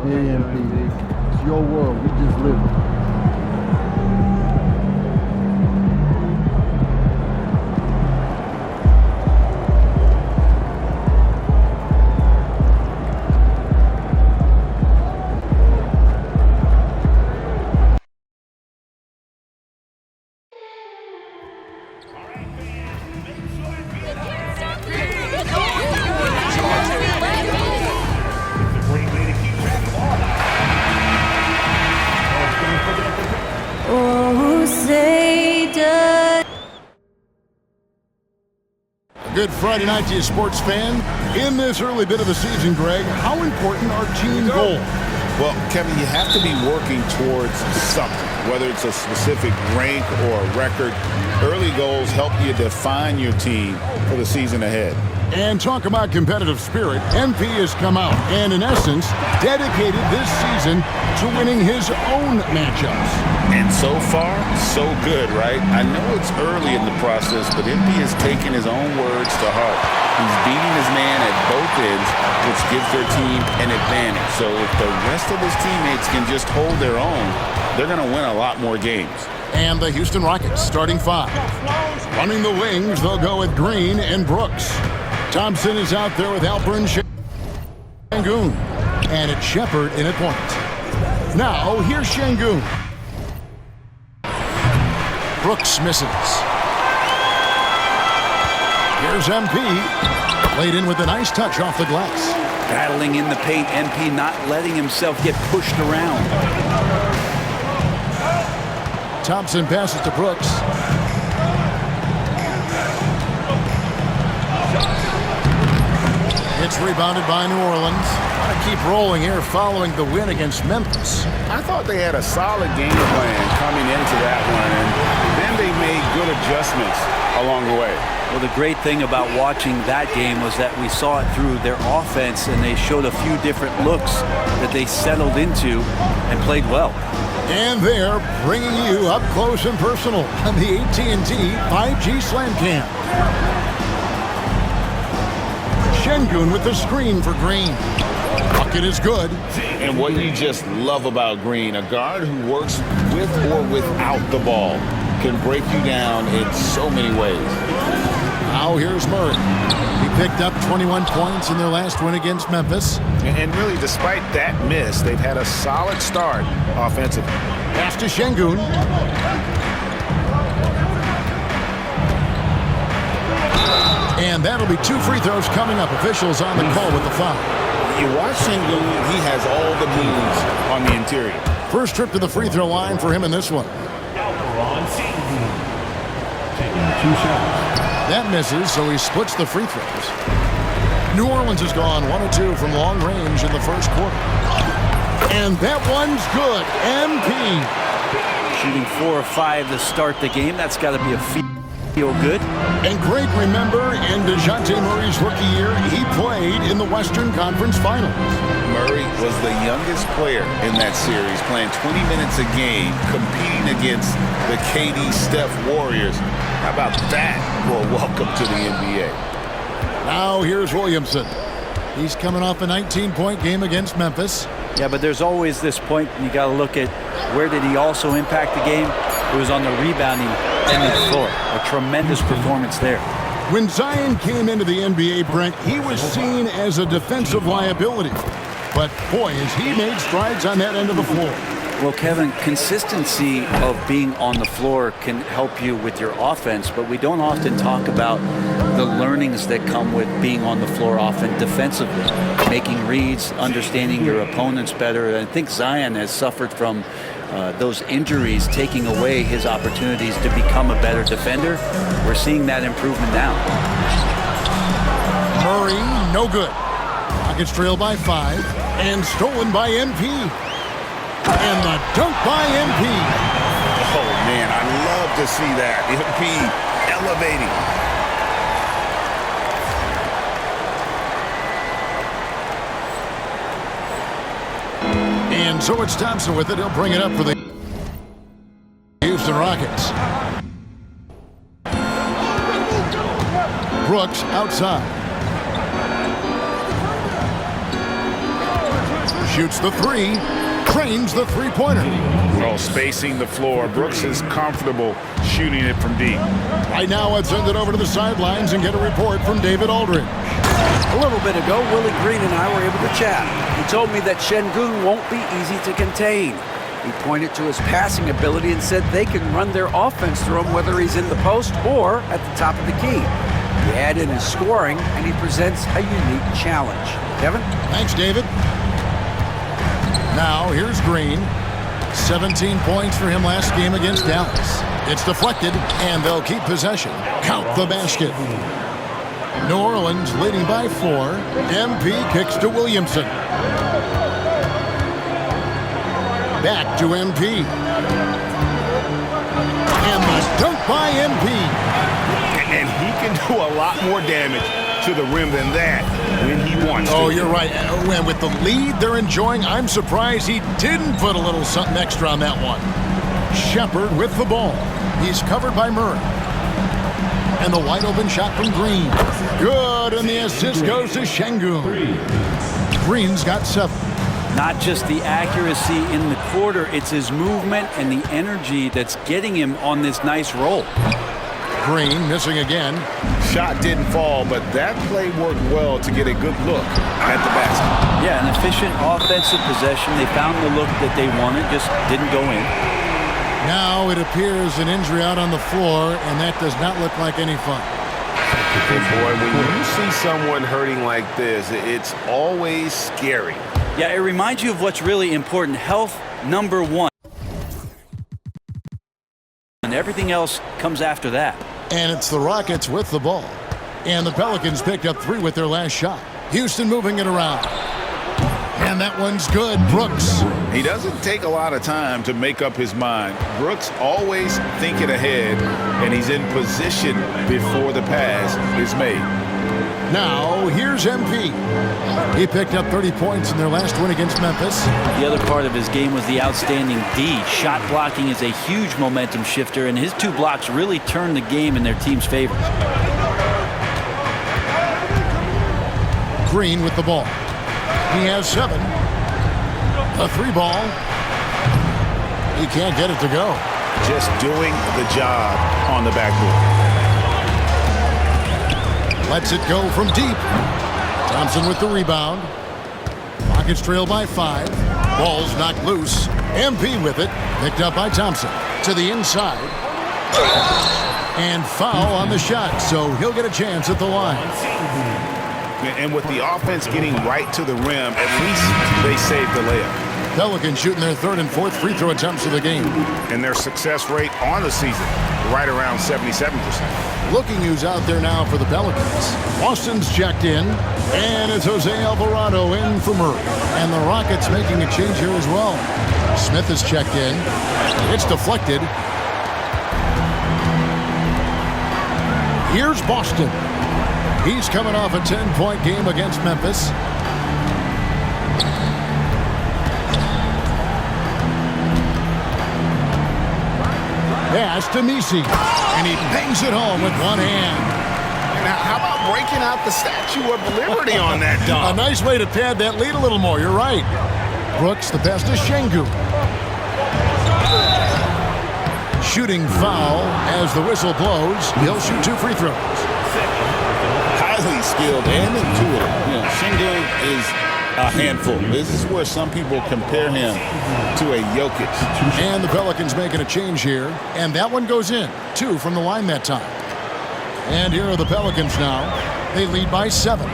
AMP, it's your world, we just live it. Good Friday night to you, sports fan. In this early bit of the season, Greg, how important are team goals? Well, Kevin, you have to be working towards something, whether it's a specific rank or a record. Early goals help you define your team for the season ahead. And talk about competitive spirit. MP has come out and, in essence, dedicated this season to winning his own matchups. And so far, so good, right? I know it's early in the process, but MP has taken his own words to heart. He's beating his man at both ends, which gives their team an advantage. So if the rest of his teammates can just hold their own, they're going to win a lot more games. And the Houston Rockets starting five. Running the wings, they'll go with Green and Brooks. Thompson is out there with Alperen Sengun. And it's Shepard in at point. Now, here's Sengun. Brooks misses. Here's MP. Laid in with a nice touch off the glass. Battling in the paint, MP not letting himself get pushed around. Thompson passes to Brooks. It's rebounded by New Orleans. Want to keep rolling here following the win against Memphis. I thought they had a solid game plan coming into that one, and then they made good adjustments along the way. Well, the great thing about watching that game was that we saw it through their offense, and they showed a few different looks that they settled into and played well. And they're bringing you up close and personal on the AT&T 5G Slam Cam. Sengun with the screen for Green. Bucket is good. And what you just love about Green, a guard who works with or without the ball, can break you down in so many ways. Now here's Murray. He picked up 21 points in their last win against Memphis. And really, despite that miss, they've had a solid start offensively. Pass to Sengun. And that'll be 2 free throws coming up. Officials on the call with the foul. You watch Sengun, he has all the moves on the interior. First trip to the free throw line for him in this one. Taking 2 shots. That misses, so he splits the free throws. New Orleans has gone 1 of 2 from long range in the first quarter. And that one's good. MP. Shooting 4 of 5 to start the game. That's got to be a feel good. And Greg, remember, in DeJounte Murray's rookie year, he played in the Western Conference Finals. Murray was the youngest player in that series, playing 20 minutes a game, competing against the KD Steph Warriors. How about that for a welcome to the NBA? Now here's Williamson. He's coming off a 19-point game against Memphis. Yeah, but there's always this point you got to look at where did he also impact the game. It was on the rebounding end of the floor. A tremendous performance there. When Zion came into the NBA, Brent, he was seen as a defensive liability. But boy, has he made strides on that end of the floor. Well, Kevin, consistency of being on the floor can help you with your offense, but we don't often talk about the learnings that come with being on the floor often defensively, making reads, understanding your opponents better. And I think Zion has suffered from those injuries taking away his opportunities to become a better defender. We're seeing that improvement now. Murray, no good. Rockets trail by 5 and stolen by MP. And the dunk by MP. Oh, man, I love to see that. MP elevating. And so it's Thompson with it. He'll bring it up for the Houston Rockets. Brooks outside. Shoots the three. Trains the three-pointer. Oh, spacing the floor. Brooks is comfortable shooting it from deep. Right now, let's send it over to the sidelines and get a report from David Aldridge. A little bit ago, Willie Green and I were able to chat. He told me that Şengün won't be easy to contain. He pointed to his passing ability and said they can run their offense through him whether he's in the post or at the top of the key. You add in his scoring, and he presents a unique challenge. Kevin? Thanks, David. Now, here's Green. 17 points for him last game against Dallas. It's deflected, and they'll keep possession. Count the basket. New Orleans leading by 4. MP kicks to Williamson. Back to MP. And the dunk by MP. And he can do a lot more damage to the rim than that when he wants to. Oh, you're right. And with the lead they're enjoying, I'm surprised he didn't put a little something extra on that one. Shepard with the ball. He's covered by Murray. And the wide open shot from Green. Good, and the assist goes to Şengün. Green's got 7. Not just the accuracy in the quarter, it's his movement and the energy that's getting him on this nice roll. Green missing again. Shot didn't fall, but that play worked well to get a good look at the basket. Yeah, an efficient offensive possession. They found the look that they wanted, just didn't go in. Now it appears an injury out on the floor, and that does not look like any fun. Hey, boy, when you see someone hurting like this, it's always scary. Yeah, it reminds you of what's really important. Health, number one. And everything else comes after that. And it's the Rockets with the ball. And the Pelicans picked up 3 with their last shot. Houston moving it around. And that one's good. Brooks. He doesn't take a lot of time to make up his mind. Brooks always thinking ahead, and he's in position before the pass is made. Now, here's MP. He picked up 30 points in their last win against Memphis. The other part of his game was the outstanding D. Shot blocking is a huge momentum shifter, and his 2 blocks really turned the game in their team's favor. Green with the ball. He has 7. A 3 ball. He can't get it to go. Just doing the job on the backboard. Lets it go from deep. Thompson with the rebound. Rockets trail by 5. Ball's knocked loose. MP with it. Picked up by Thompson. To the inside. And foul on the shot, so he'll get a chance at the line. And with the offense getting right to the rim, at least they saved the layup. Pelicans shooting their 3rd and 4th free throw attempts of the game. And their success rate on the season, right around 77%. Looking who's out there now for the Pelicans. Boston's checked in, and it's Jose Alvarado in for Murray. And the Rockets making a change here as well. Smith is checked in. It's deflected. Here's Boston. He's coming off a 10-point game against Memphis. Pass to Messi, and he bangs it home with one hand. Now, how about breaking out the Statue of Liberty on that A dunk? nice way to pad that lead a little more. You're right. Brooks, the pass to Şengün. Shooting foul as the whistle blows. He'll shoot 2 free throws. Highly skilled and intuitive. You know, Şengün is a handful. This is where some people compare him to a Jokic. And the Pelicans making a change here. And that one goes in. 2 from the line that time. And here are the Pelicans now. They lead by 7.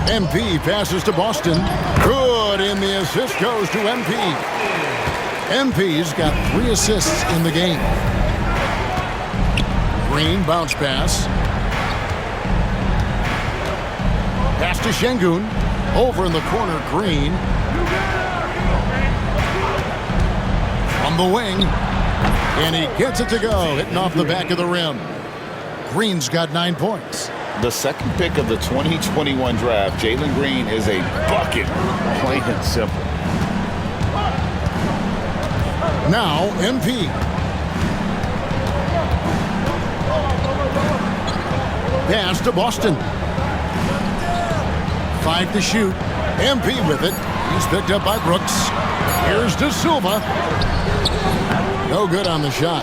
MP passes to Boston. Good, and the assist goes to MP. MP's got 3 assists in the game. Green bounce pass. Pass to Şengün. Over in the corner, Green. From the wing. And he gets it to go, hitting off the back of the rim. Green's got 9 points. The second pick of the 2021 draft, Jalen Green is a bucket, plain and simple. Now, MP. Pass to Boston. 5 to shoot. MP with it. He's picked up by Brooks. Here's De Silva. No good on the shot.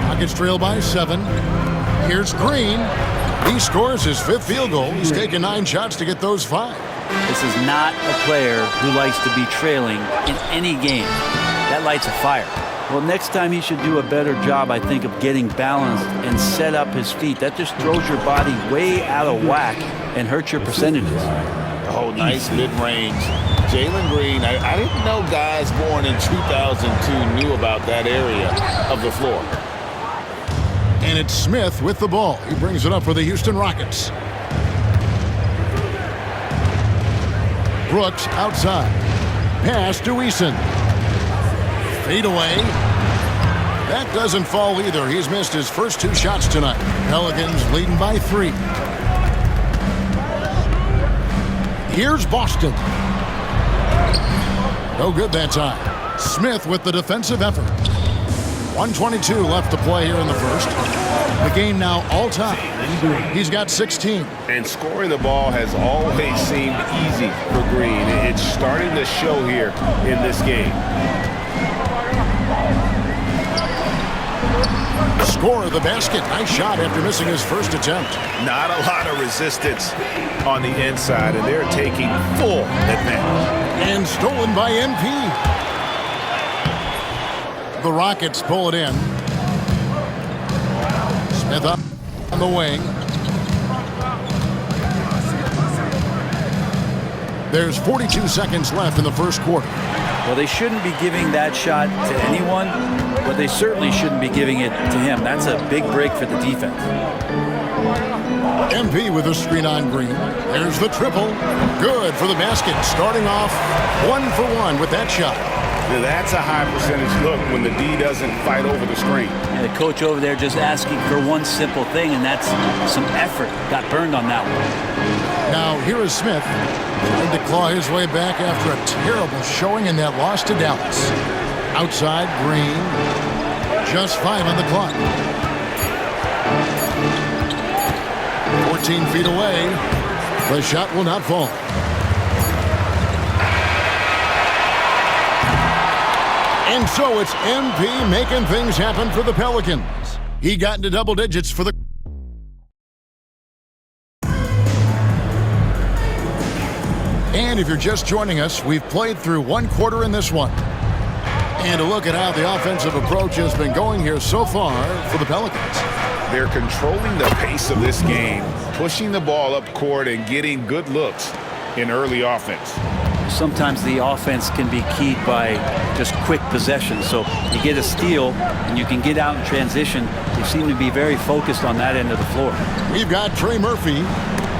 Rockets trail by 7. Here's Green. He scores his 5th field goal. He's taken 9 shots to get those 5. This is not a player who likes to be trailing in any game. That lights a fire. Well, next time he should do a better job, I think, of getting balanced and set up his feet. That just throws your body way out of whack and hurts your percentages. Oh, nice mid-range. Jalen Green, I didn't know guys born in 2002 knew about that area of the floor. And it's Smith with the ball. He brings it up for the Houston Rockets. Brooks outside. Pass to Eason. Fade away. That doesn't fall either. He's missed his first 2 shots tonight. Pelicans leading by 3. Here's Boston. No good that time. Smith with the defensive effort. 1:22 left to play here in the first. The game now all time. He's got 16. And scoring the ball has always seemed easy for Green. It's starting to show here in this game. Score of the basket. Nice shot after missing his first attempt. Not a lot of resistance on the inside, and they're taking full advantage. And stolen by MP. The Rockets pull it in. Smith up on the wing. There's 42 seconds left in the first quarter. Well, they shouldn't be giving that shot to anyone, but they certainly shouldn't be giving it to him. That's a big break for the defense. MP with a screen on Green. There's the triple. Good for the basket. Starting off 1 for 1 with that shot. Now that's a high percentage look when the D doesn't fight over the screen. And the coach over there just asking for one simple thing, and that's some effort. Got burned on that one. Now here is Smith trying to claw his way back after a terrible showing in that loss to Dallas. Outside, Green. Just 5 on the clock. 14 feet away. The shot will not fall. And so it's MP making things happen for the Pelicans. He got into double digits for the... And if you're just joining us, we've played through 1 quarter in this one. And a look at how the offensive approach has been going here so far for the Pelicans. They're controlling the pace of this game, pushing the ball up court and getting good looks in early offense. Sometimes the offense can be keyed by just quick possession. So you get a steal and you can get out in transition. They seem to be very focused on that end of the floor. We've got Trey Murphy.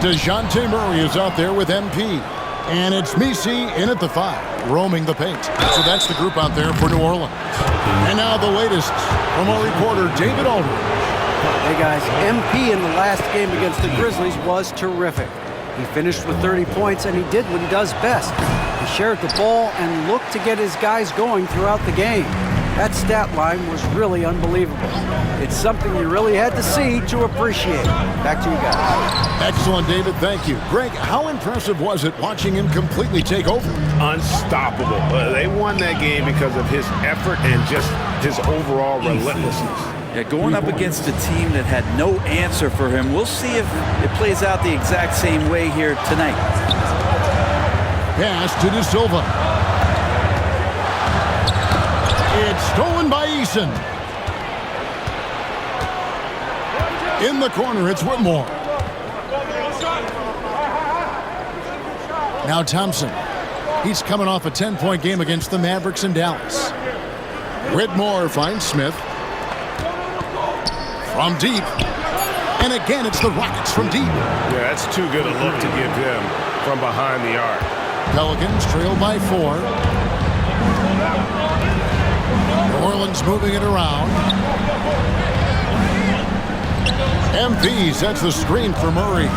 DeJounte Murray is out there with MP. And it's Messi in at the 5, roaming the paint. So that's the group out there for New Orleans. And now the latest from our reporter, David Aldridge. Hey guys, MP in the last game against the Grizzlies was terrific. He finished with 30 points, and he did what he does best. He shared the ball and looked to get his guys going throughout the game. That stat line was really unbelievable. It's something you really had to see to appreciate. Back to you guys. Excellent, David. Thank you. Greg, how impressive was it watching him completely take over? Unstoppable. They won that game because of his effort and just his overall relentlessness. Yeah, going up against a team that had no answer for him. We'll see if it plays out the exact same way here tonight. Pass to De Silva. It's stolen by Eason. In the corner, it's Whitmore. Now Thompson. He's coming off a 10-point game against the Mavericks in Dallas. Whitmore finds Smith. From deep. And again, it's the Rockets from deep. Yeah, that's too good a look to give him from behind the arc. Pelicans trail by 4. New Orleans moving it around. MP sets the screen for Murray.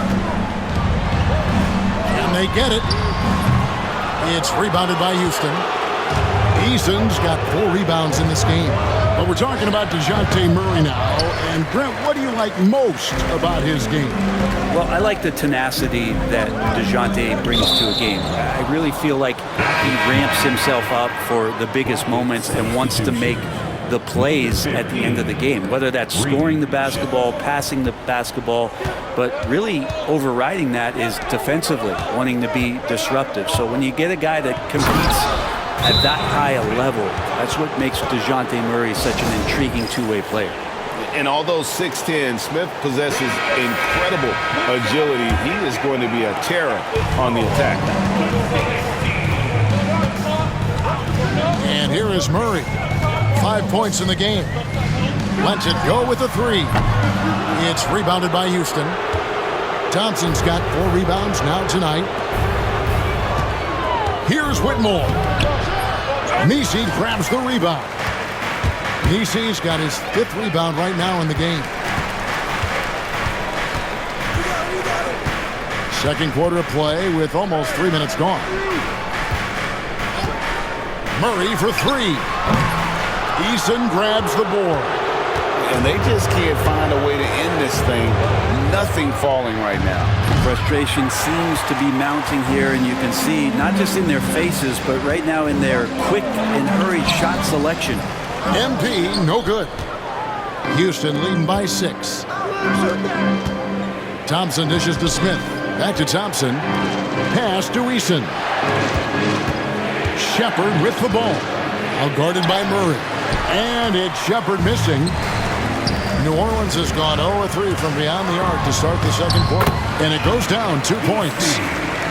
And they get it. It's rebounded by Houston. Eason's got 4 rebounds in this game. But we're talking about DeJounte Murray now. And Brent, what do you like most about his game? Well, I like the tenacity that DeJounte brings to a game. I really feel like he ramps himself up for the biggest moments and wants to make the plays at the end of the game, whether that's scoring the basketball, passing the basketball, but really overriding that is defensively, wanting to be disruptive. So when you get a guy that competes at that high a level, that's what makes DeJounte Murray such an intriguing two-way player. And although 6'10", Smith possesses incredible agility, he is going to be a terror on the attack. And here is Murray. 5 points in the game. Lets it go with a 3. It's rebounded by Houston. Thompson's got 4 rebounds now tonight. Here's Whitmore. Nisi grabs the rebound. Nisi's got his 5th rebound right now in the game. Second quarter of play with almost 3 minutes gone. Murray for 3. Eason grabs the board. And they just can't find a way to end this thing. Nothing falling right now. Frustration seems to be mounting here, and you can see not just in their faces, but right now in their quick and hurried shot selection. MP, no good. Houston leading by 6. Thompson dishes to Smith. Back to Thompson. Pass to Eason. Shepard with the ball. Out guarded by Murray. And it's Shepard missing. New Orleans has gone 0-3 from beyond the arc to start the second quarter. And it goes down 2 points.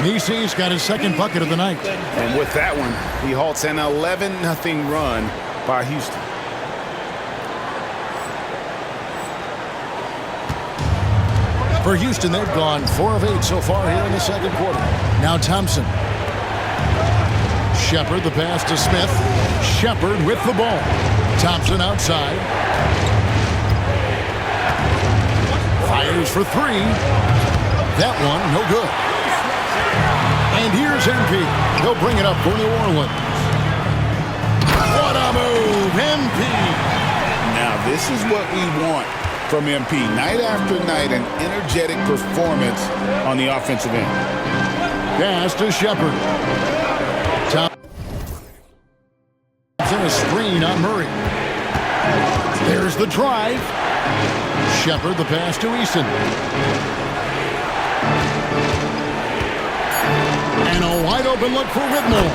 Nisi's got his 2nd bucket of the night. And with that one, he halts an 11-0 run by Houston. For Houston, they've gone 4 of 8 so far here in the second quarter. Now Thompson. Shepard, the pass to Smith. Shepard with the ball. Thompson outside. Fires for 3. That one, no good. And here's MP. They'll bring it up for New Orleans. What a move, MP. Now, this is what we want from MP. Night after night, an energetic performance on the offensive end. Pass to Shepard. Thompson a screen on Murray. There's the drive. Shepard the pass to Eason. And a wide open look for Whitmore.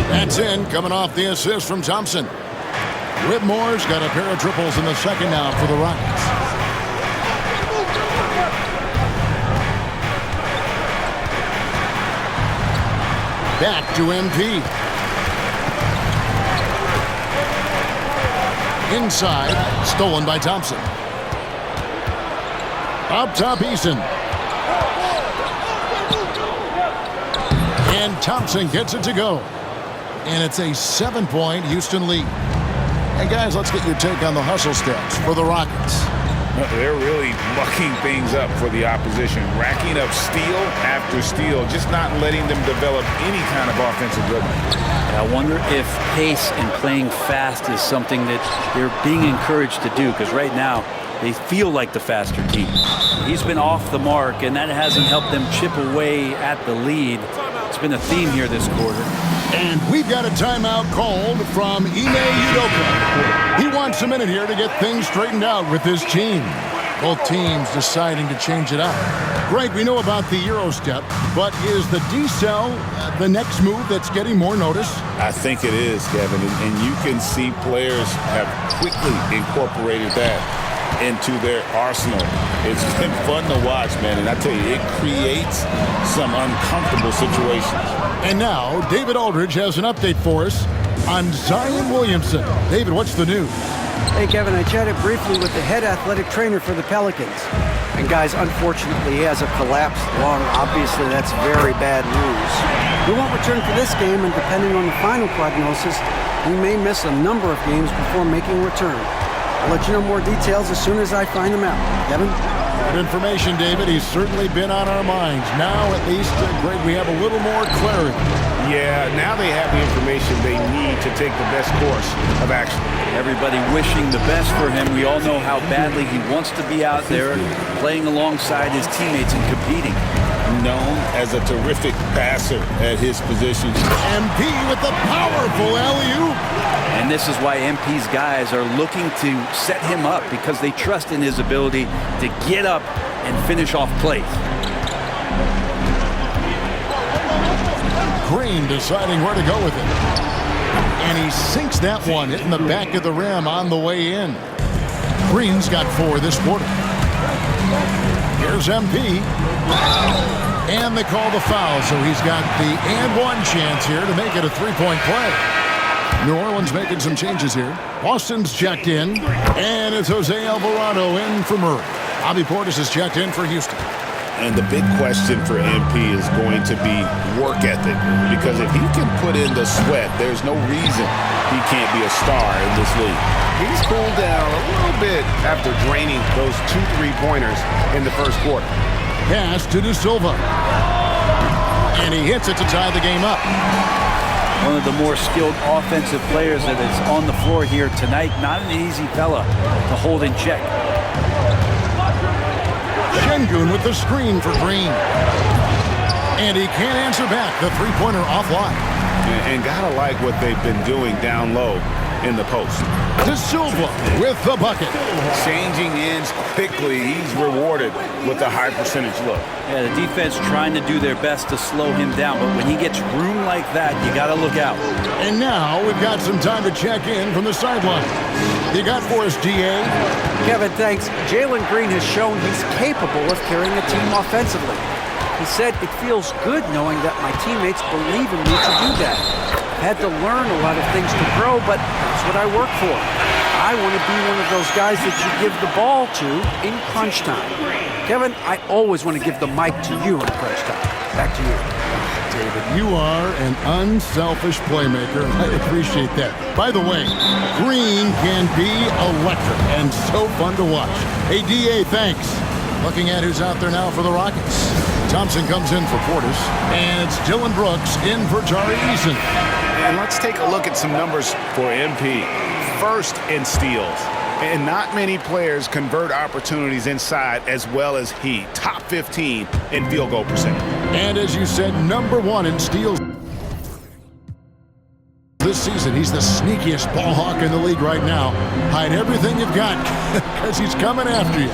That's in, coming off the assist from Thompson. Whitmore's got a pair of triples in the second now for the Rockets. Back to MP. Inside, stolen by Thompson. Up top, Eason. And Thompson gets it to go. And it's a 7-point Houston lead. And guys, let's get your take on the hustle steps for the Rockets. They're really mucking things up for the opposition, racking up steal after steal, just not letting them develop any kind of offensive rhythm. I wonder if pace and playing fast is something that they're being encouraged to do, because right now they feel like the faster team. He's been off the mark, and that hasn't helped them chip away at the lead. It's been a theme here this quarter. And we've got a timeout called from Ime Udoka. He wants a minute here to get things straightened out with his team. Both teams deciding to change it up. Greg, we know about the Euro step, but is the decel the next move that's getting more notice? I think it is, Kevin, and you can see players have quickly incorporated that into their arsenal. It's been fun to watch, man, and I tell you, it creates some uncomfortable situations. And now, David Aldridge has an update for us on Zion Williamson. David, what's the news? Hey, Kevin, I chatted briefly with the head athletic trainer for the Pelicans. And guys, unfortunately, he has a collapsed lung. Obviously, that's very bad news. He won't return for this game, and depending on the final prognosis, he may miss a number of games before making a return. I'll let you know more details as soon as I find them out. Kevin? Good information, David. He's certainly been on our minds. Now, at least, Greg, we have a little more clarity. Yeah, now they have the information they need to take the best course of action. Everybody wishing the best for him. We all know how badly he wants to be out there playing alongside his teammates and competing. Known as a terrific passer at his position. MP with the powerful alley-oop. And this is why MP's guys are looking to set him up because they trust in his ability to get up and finish off plays. Green deciding where to go with it. And he sinks that one, hitting the back of the rim on the way in. Green's got 4 this quarter. Here's MP. And they call the foul, so he's got the and one chance here to make it a 3-point play. New Orleans making some changes here. Boston's checked in, and it's Jose Alvarado in for Murray. Bobby Portis is checked in for Houston. And the big question for MP is going to be work ethic. Because if he can put in the sweat, there's no reason he can't be a star in this league. He's cooled down a little bit after draining those 2 3-pointers in the first quarter. Pass to De Silva. And he hits it to tie the game up. One of the more skilled offensive players that is on the floor here tonight. Not an easy fella to hold in check. Şengün with the screen for Green. And he can't answer back. The 3-pointer offline. And gotta like what they've been doing down low in the post. De Silva with the bucket. Changing ends quickly. He's rewarded with a high percentage look. Yeah, the defense trying to do their best to slow him down, but when he gets room like that, you got to look out. And now we've got some time to check in from the sideline. You got for us, DA? Kevin, thanks. Jalen Green has shown he's capable of carrying a team offensively. He said, "It feels good knowing that my teammates believe in me to do that. I've had to learn a lot of things to grow, but that's what I work for. I want to be one of those guys that you give the ball to in crunch time." Kevin, I always want to give the mic to you in crunch time. Back to you. David, you are an unselfish playmaker. I appreciate that. By the way, Green can be electric and so fun to watch. Hey, DA, thanks. Looking at who's out there now for the Rockets. Thompson comes in for Portis, and it's Dylan Brooks in for Tari Eason. And let's take a look at some numbers for MP. First in steals. And not many players convert opportunities inside as well as he. Top 15 in field goal percentage. And as you said, #1 in steals this season. He's the sneakiest ball hawk in the league right now. Hide everything you've got because he's coming after you.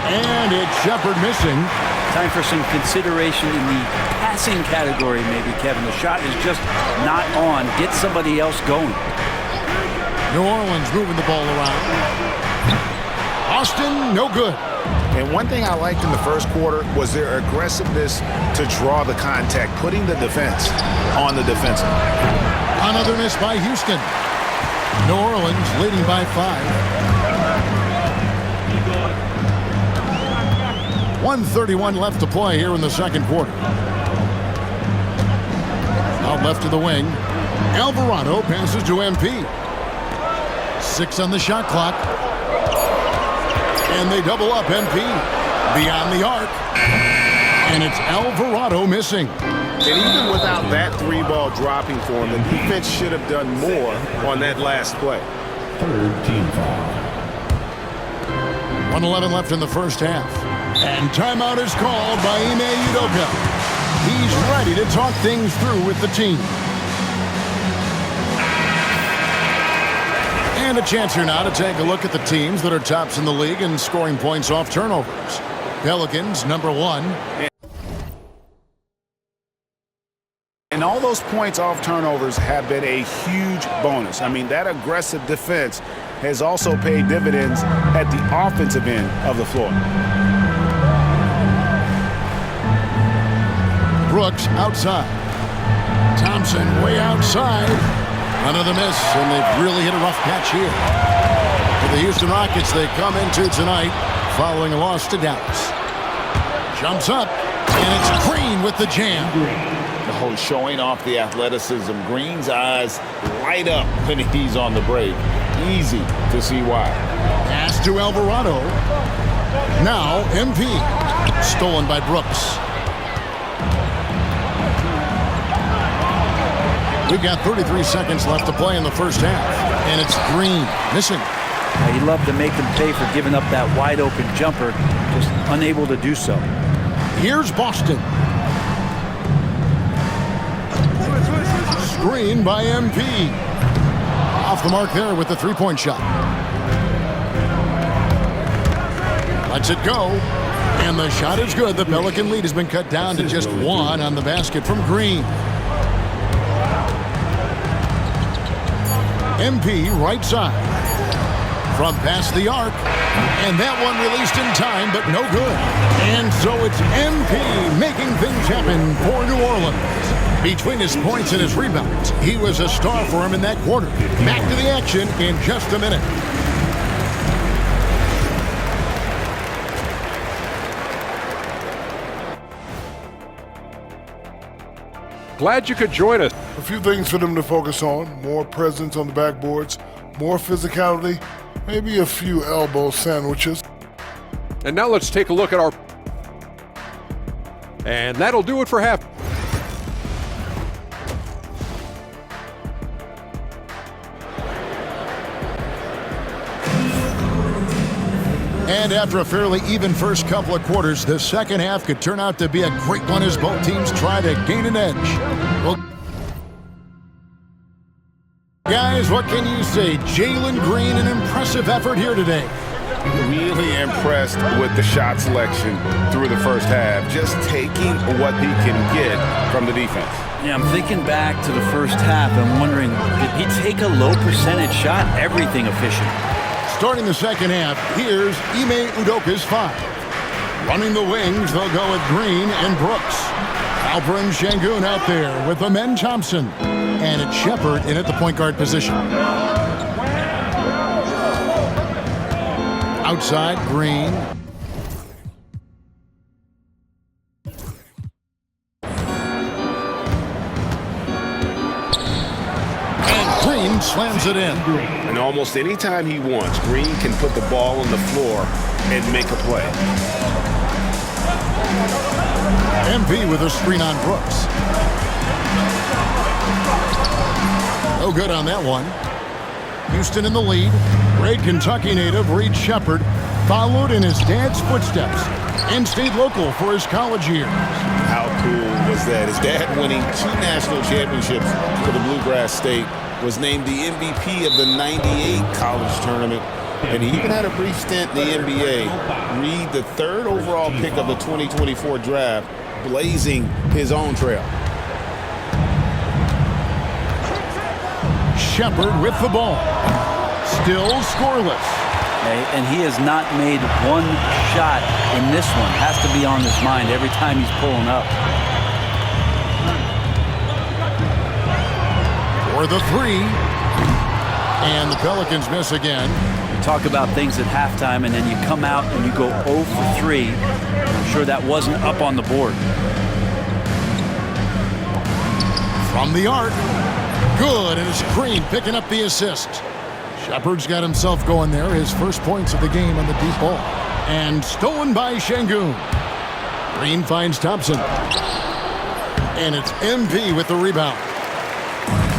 And it's Shepard missing. Time for some consideration in the passing category, maybe, Kevin. The shot is just not on. Get somebody else going. New Orleans moving the ball around. Austin, no good. And one thing I liked in the first quarter was their aggressiveness to draw the contact, putting the defense on the defensive. Another miss by Houston. New Orleans leading by 5. 1:31 left to play here in the second quarter. Out left to the wing. Alvarado passes to MP. 6 on the shot clock. And they double up MP. Beyond the arc. And it's Alvarado missing. And even without that 3-ball dropping for him, the defense should have done more on that last play. Third team foul. 1:11 left in the first half. And timeout is called by Ime Udoka. He's ready to talk things through with the team. And a chance here now to take a look at the teams that are tops in the league in scoring points off turnovers. Pelicans, #1. And all those points off turnovers have been a huge bonus. I mean, that aggressive defense has also paid dividends at the offensive end of the floor. Brooks outside. Thompson way outside. Another miss, and they've really hit a rough patch here. For the Houston Rockets, they come into tonight following a loss to Dallas. Jumps up, and it's Green with the jam. Oh, showing off the athleticism. Green's eyes light up when he's on the break. Easy to see why. Pass to Alvarado. Now MP. Stolen by Brooks. We've got 33 seconds left to play in the first half. And it's Green missing. He'd love to make them pay for giving up that wide open jumper, just unable to do so. Here's Boston. Screen by MP. Off the mark there with the three-point shot. Lets it go. And the shot is good. The Pelican lead has been cut down to just one on the basket from Green. MP right side. From past the arc. And that one released in time, but no good. And so it's MP making things happen for New Orleans. Between his points and his rebounds, he was a star for him in that quarter. Back to the action in just a minute. Glad you could join us. A few things for them to focus on. More presence on the backboards, more physicality, maybe a few elbow sandwiches. And now let's take a look at our... And that'll do it for half. And after a fairly even first couple of quarters, the second half could turn out to be a great one as both teams try to gain an edge. Well, guys, what can you say? Jalen Green, an impressive effort here today. Really impressed with the shot selection through the first half. Just taking what he can get from the defense. Yeah, I'm thinking back to the first half and wondering, did he take a low percentage shot? Everything efficient. Starting the second half, here's Ime Udoka's 5. Running the wings, they'll go with Green and Brooks. Alperen Sengun out there with Amen Thompson. And it's Shepard in at the point guard position. Outside, Green. And Green slams it in. And almost any time he wants, Green can put the ball on the floor and make a play. MP with a screen on Brooks. No good on that one. Houston in the lead. Great Kentucky native Reed Shepard followed in his dad's footsteps and stayed local for his college years. How cool was that? His dad winning 2 national championships for the Bluegrass State, was named the MVP of the '98 college tournament, and he even had a brief stint in the NBA. Reed, the 3rd overall pick of the 2024 draft, blazing his own trail. Shepard with the ball. Still scoreless. And he has not made one shot in this one. Has to be on his mind every time he's pulling up. For the 3. And the Pelicans miss again. You talk about things at halftime, and then you come out and you go 0 for 3. I'm sure that wasn't up on the board. From the arc. Good, and it's Green picking up the assist. Shepard's got himself going there. His first points of the game on the deep ball. And stolen by Sengun. Green finds Thompson. And it's MP with the rebound.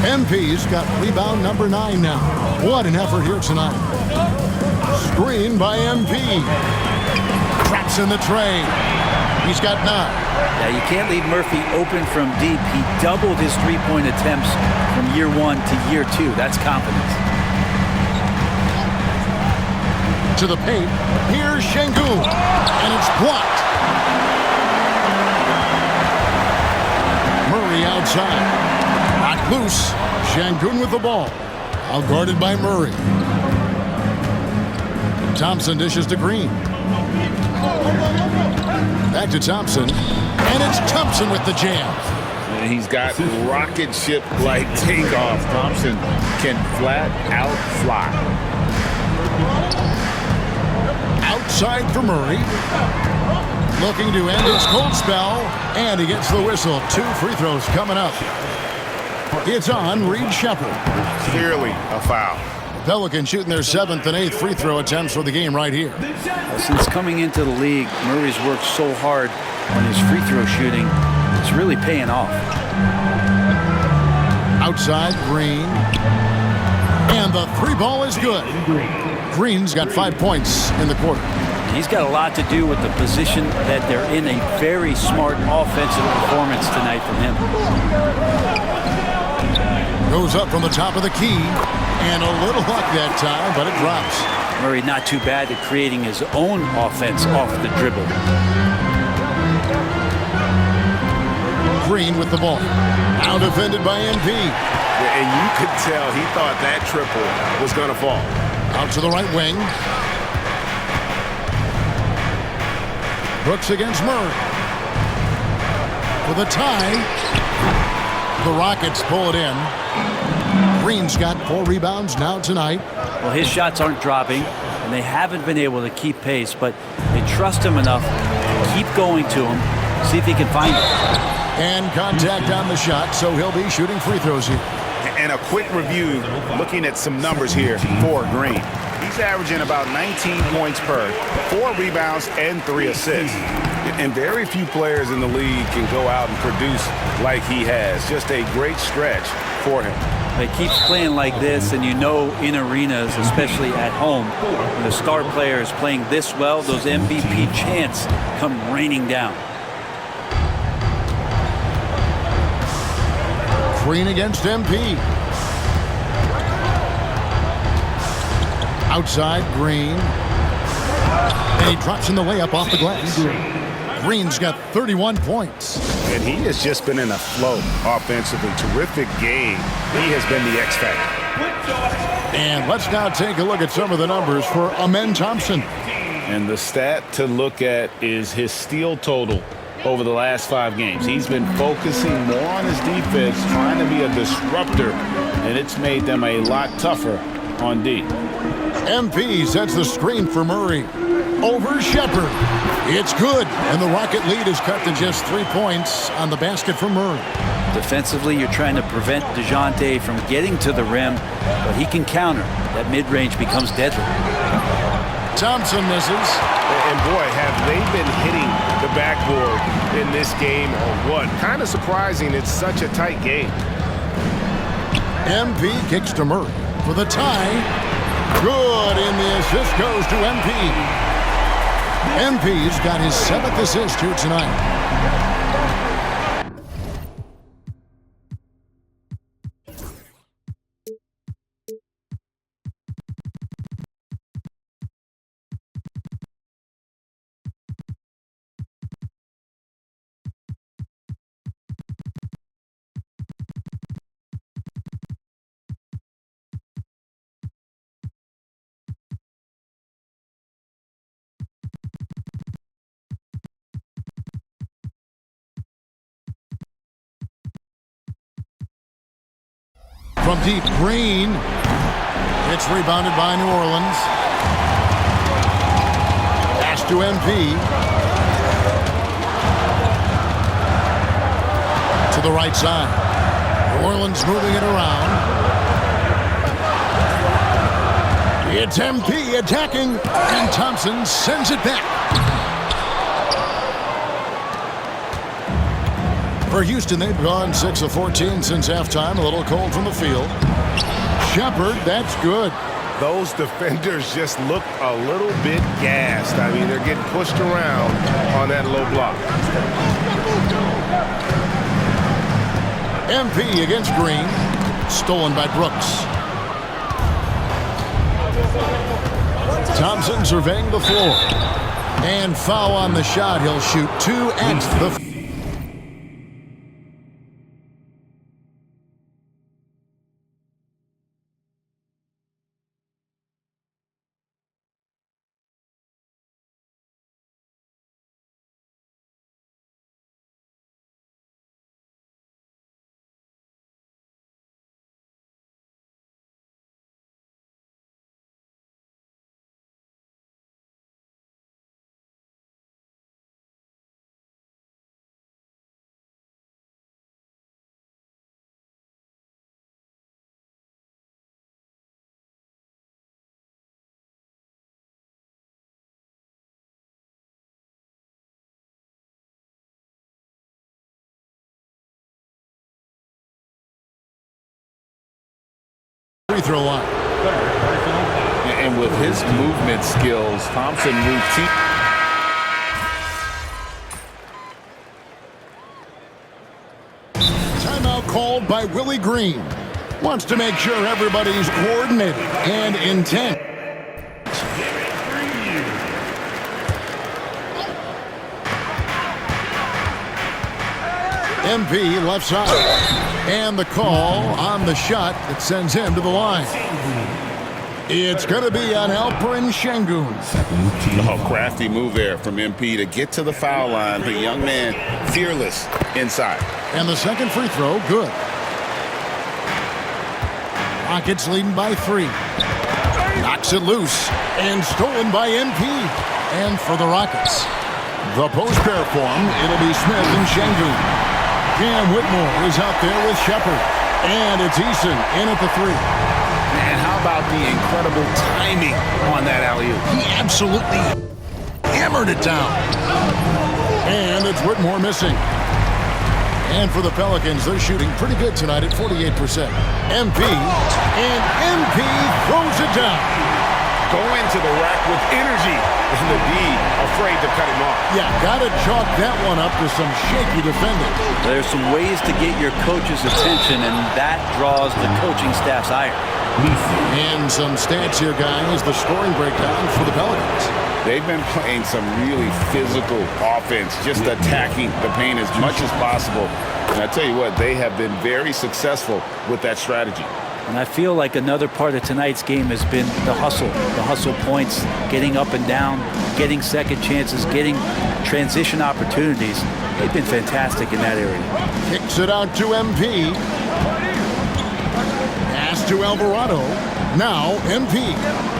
MP's got rebound number 9 now. What an effort here tonight. Screen by MP. Traps in the tray. He's got 9. Yeah, you can't leave Murphy open from deep. He doubled his three-point attempts from year 1 to year 2. That's confidence. To the paint. Here's Sengun. And it's blocked. Murray outside. Not loose. Sengun with the ball. Out guarded by Murray. Thompson dishes to Green. Back to Thompson. And it's Thompson with the jam. And he's got rocket ship-like takeoff. Thompson can flat out fly. outside for Murray. Looking to end his cold spell, and he gets the whistle. 2 free throws coming up. It's on Reed Sheppard. Clearly a foul. Pelicans shooting their 7th and 8th free throw attempts for the game right here. Since coming into the league, Murray's worked so hard on his free throw shooting. It's really paying off. Outside, Green. And the 3 ball is good. Green's got 5 points in the quarter. He's got a lot to do with the position that they're in. A very smart offensive performance tonight from him. Goes up from the top of the key. And a little luck that time, but it drops. Murray not too bad at creating his own offense off the dribble. Green with the ball. Now defended by MP. And you could tell he thought that triple was going to fall. Out to the right wing. Brooks against Murray. For the tie. The Rockets pull it in. Green's got 4 rebounds now tonight. Well, his shots aren't dropping, and they haven't been able to keep pace, but they trust him enough to keep going to him, see if he can find it. And contact on the shot, so he'll be shooting free throws here. And a quick review, looking at some numbers here for Green. He's averaging about 19 points per, 4 rebounds, and 3 assists. And very few players in the league can go out and produce like he has. Just a great stretch for him. He keeps playing like this, and you know in arenas, especially at home, when the star player is playing this well, those MVP chants come raining down. Green against MP. Outside, Green. And he drops in the layup off the glass. Green's got 31 points. And he has just been in a flow offensively. Terrific game. He has been the X factor. And let's now take a look at some of the numbers for Amen Thompson. And the stat to look at is his steal total over the last 5 games. He's been focusing more on his defense, trying to be a disruptor, and it's made them a lot tougher on D. MP sets the screen for Murray. Over Sheppard. It's good, and the Rocket lead is cut to just 3 points on the basket from Murray. Defensively, you're trying to prevent DeJounte from getting to the rim, but he can counter. That mid-range becomes deadly. Thompson misses. And boy, have they been hitting the backboard in this game or what? Kind of surprising it's such a tight game. MP kicks to Murray for the tie. Good, and the assist goes to MP. MP's got his 7th assist here tonight. From deep, Green. It's rebounded by New Orleans. Pass to MP. To the right side. New Orleans moving it around. It's MP attacking, and Thompson sends it back. For Houston, they've gone 6 of 14 since halftime. A little cold from the field. Sheppard, that's good. Those defenders just look a little bit gassed. I mean, they're getting pushed around on that low block. MP against Green. Stolen by Brooks. Thompson surveying the floor. And foul on the shot. He'll shoot 2 at the free throw line. And with his movement skills, Thompson routine. Timeout called by Willie Green. Wants to make sure everybody's coordinated and intent. MP left side. And the call on the shot that sends him to the line. It's going to be on Alperen Sengun. Oh, crafty move there from MP to get to the foul line. The young man, fearless inside. And the second free throw, good. Rockets leading by 3. Knocks it loose and stolen by MP. And for the Rockets, the post pair form, it'll be Smith and Sengun. Cam Whitmore is out there with Shepard. And it's Eason in at the 3. And how about the incredible timing on that alley-oop? He absolutely hammered it down. And it's Whitmore missing. And for the Pelicans, they're shooting pretty good tonight at 48%. MP, and MP throws it down. Go into the rack with energy, and the D afraid to cut him off. Yeah, gotta chalk that one up to some shaky defending. There's some ways to get your coach's attention, and that draws the coaching staff's ire. And some stats here, guys. The scoring breakdown for the Pelicans. They've been playing some really physical offense, just attacking the paint as much as possible. And I tell you what, they have been very successful with that strategy. And I feel like another part of tonight's game has been the hustle points, getting up and down, getting second chances, getting transition opportunities. They've been fantastic in that area. Kicks it out to MP. Pass to Alvarado. Now MP.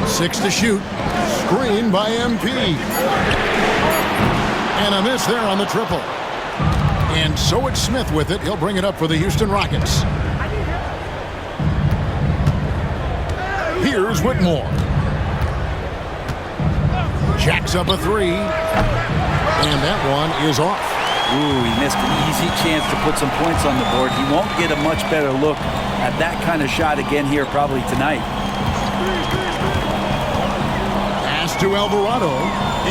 6 to shoot. Screen by MP. And a miss there on the triple. And so it's Smith with it. He'll bring it up for the Houston Rockets. Here's Whitmore. Jacks up a 3. And that one is off. Ooh, he missed an easy chance to put some points on the board. He won't get a much better look at that kind of shot again here probably tonight. Pass to Alvarado.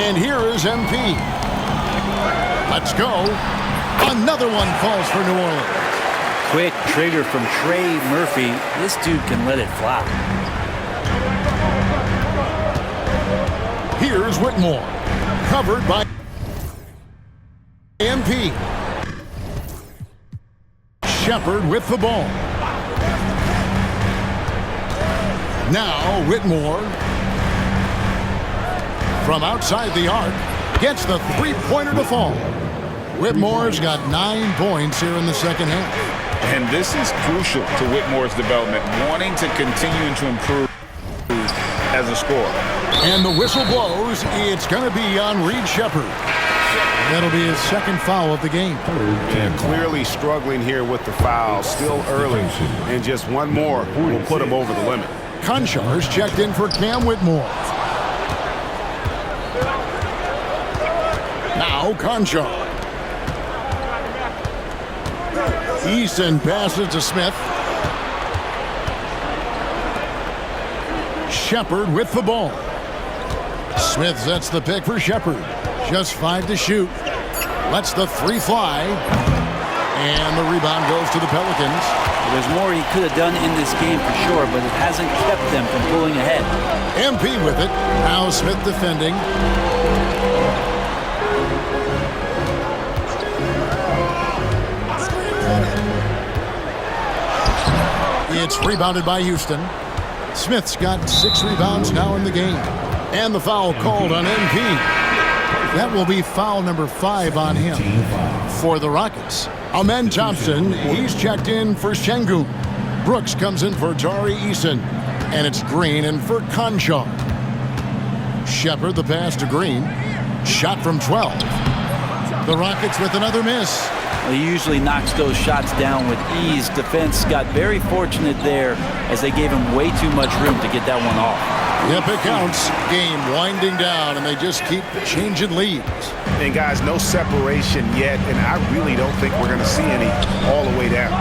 And here is MP. Let's go. Another one falls for New Orleans. Quick trigger from Trey Murphy. This dude can let it fly. Here's Whitmore. Covered by MP. Shepard with the ball. Now Whitmore from outside the arc gets the three-pointer to fall. Whitmore's got 9 points here in the second half. And this is crucial to Whitmore's development, wanting to continue to improve as a scorer. And the whistle blows. It's going to be on Reed Shepard. That'll be his second foul of the game. And clearly struggling here with the foul. Still early. And just one more will put him over the limit. Konchar's checked in for Cam Whitmore. Now Konchar. Eason passes to Smith. Shepard with the ball. Smith sets the pick for Shepard. Just 5 to shoot. Lets the 3 fly. And the rebound goes to the Pelicans. There's more he could have done in this game for sure, but it hasn't kept them from pulling ahead. MP with it. Now Smith defending. It's rebounded by Houston. Smith's got 6 rebounds now in the game. And the foul called on MP. That will be foul number 5 on him for the Rockets. Amen Thompson, he's checked in for Sengun. Brooks comes in for Tari Eason. And it's Green in for Konchar. Shepard the pass to Green. Shot from 12. The Rockets with another miss. He usually knocks those shots down with ease. Defense got very fortunate there as they gave him way too much room to get that one off. Yep, it counts. Game winding down, and they just keep changing leads. And guys, no separation yet, and I really don't think we're going to see any all the way down.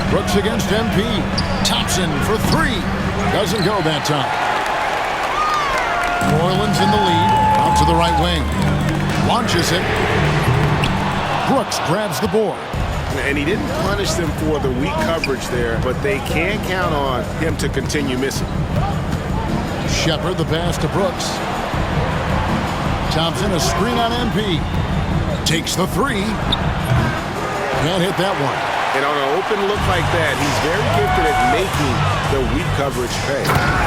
Brooks against MP. Thompson for three. Doesn't go that time. New Orleans in the lead. Out to the right wing. Launches it. Brooks grabs the board. And he didn't punish them for the weak coverage there, but they can't count on him to continue missing. Shepard, the pass to Brooks. Thompson, a screen on MP. Takes the three. Can't hit that one. And on an open look like that, he's very gifted at making the weak coverage pay.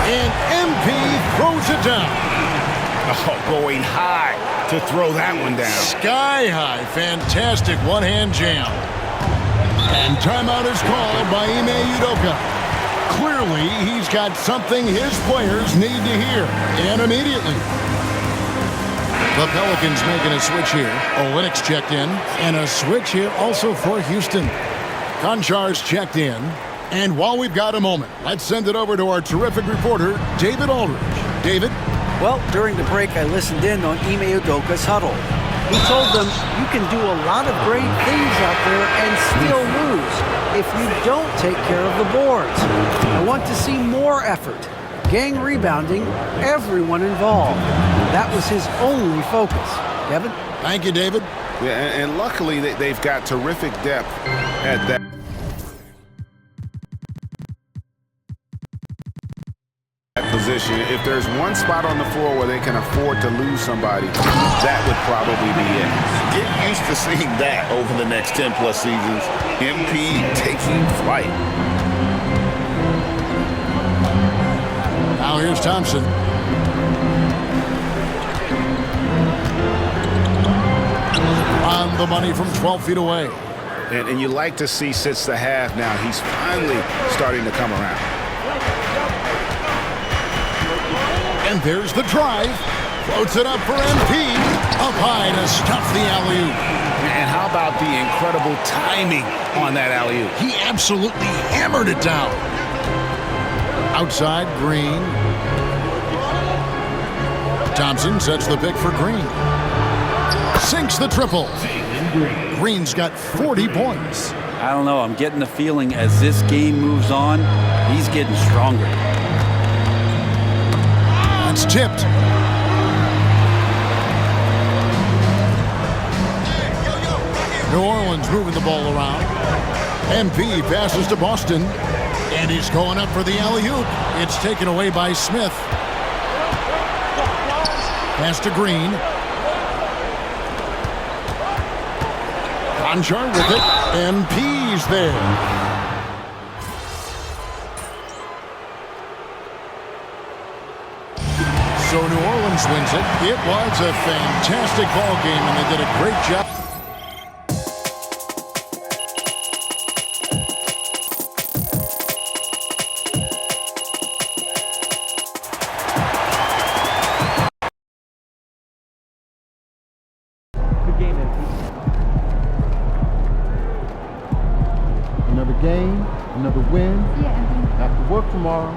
And MP throws it down. Oh, going high to throw that one down. Sky high. Fantastic one-hand jam. And timeout is called by Ime Udoka. Clearly, he's got something his players need to hear, and immediately. The Pelicans making a switch here. Olynyk checked in, and a switch here also for Houston. Konchar's checked in, and while we've got a moment, let's send it over to our terrific reporter, David Aldridge. David? Well, during the break, I listened in on Ime Udoka's huddle. He told them, you can do a lot of great things out there and still lose if you don't take care of the boards. I want to see more effort, gang rebounding, everyone involved. That was his only focus. Kevin? Thank you, David. Yeah, and luckily they've got terrific depth at that position. If there's one spot on the floor where they can afford to lose somebody, that would probably be it. Get used to seeing that over the next 10-plus seasons. MP taking flight. Now here's Thompson. On the money from 12 feet away. And you like to see since the half now, he's finally starting to come around. And there's the drive. Floats it up for MP. Up high to stuff the alley-oop. And how about the incredible timing on that alley-oop? He absolutely hammered it down. Outside, Green. Thompson sets the pick for Green. Sinks the triple. Green's got 40 points. I don't know. I'm getting the feeling as this game moves on, he's getting stronger. It's tipped. New Orleans moving the ball around. MP passes to Boston. And he's going up for the alley-oop. It's taken away by Smith. Pass to Green. Konchar with it. MP's there. So New Orleans wins it. It was a fantastic ball game, and they did a great job. Another game, another win. Have to work tomorrow.